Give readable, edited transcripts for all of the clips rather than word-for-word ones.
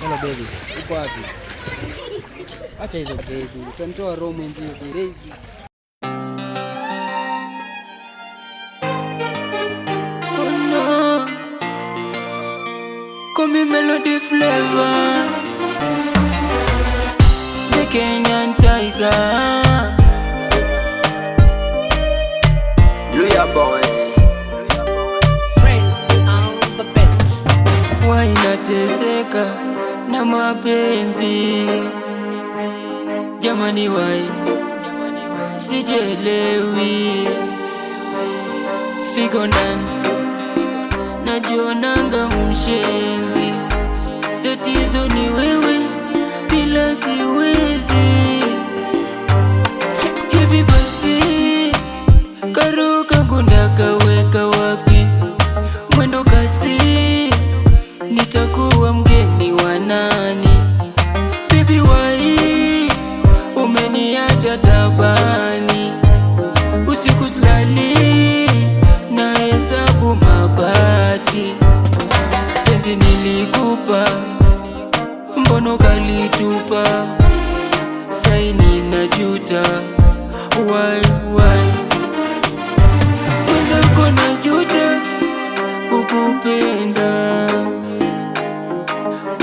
Hello baby, uko wapi? Acha hizo baby, utanitoa roho mwenzio baby. Oh no, call me Melody Flavor, the Kenyan Tiger. Luya boy, Prince on the bench. why nateseka na mapenzi jamani, why sijelewi, figo ndani najionanga mshenzi, tatizo ni wewe, bila siwezi. Hivi basi karoka gunda kaweka wapi? Mwendo kasi nitakuwa mgeni wa nani? Baby wai umeniacha tabani, usiku silali na hesabu mabati. Penzi nilikupa, mbono kalitupa, saini najuta. Why mwenzako najuta kukupenda,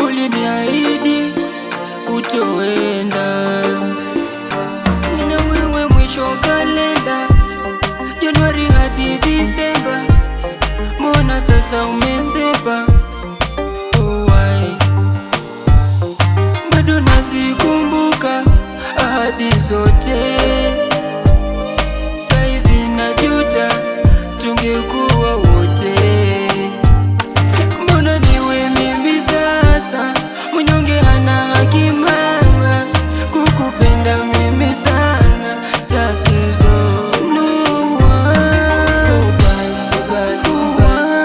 uliniahidi utoenda, na wewe mwisho kalenda, Januari hadi Disemba, mbona sasa umesepa? Oh, why? Bado nazikumbuka ahadi zote, saizi najuta tungekuwa wote. Mbona niwe mimi sasa, mnyonge hana haki mama, kukupenda mimi sana tatizo. No,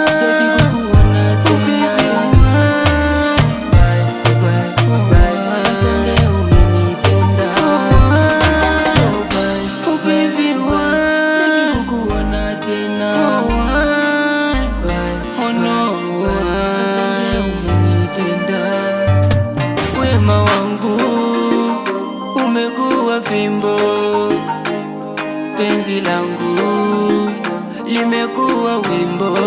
sitaki kukuona tena. Asante umenitenda. Oh baby, sitaki kukuona tena. Oh no, asante umenitenda. Wema wangu umekuwa fimbo, penzi langu limekuwa wimbo.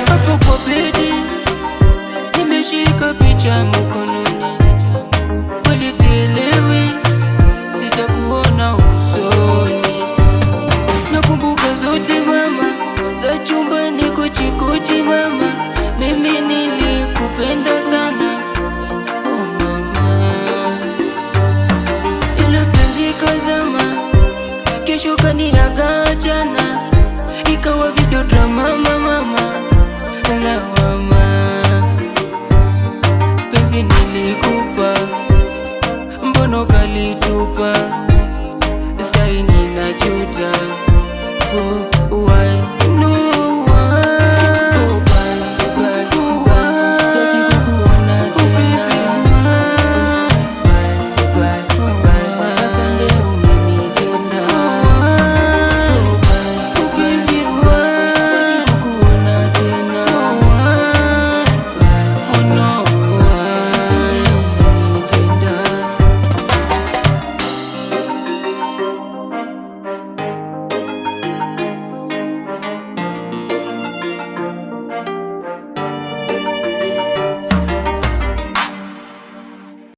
Hapo kwa bedi nimeshika picha mkononi, kweli sielewi sitakuona usoni. Nakumbuka zote mama, za chumbani kuchikuchi mama, mimi nilikupenda sana. Oh mama, ila penzi kazama, kesho kaniaga jana, ikawa video drama mama, lawama. Penzi nilikupa, mbono kalitupa,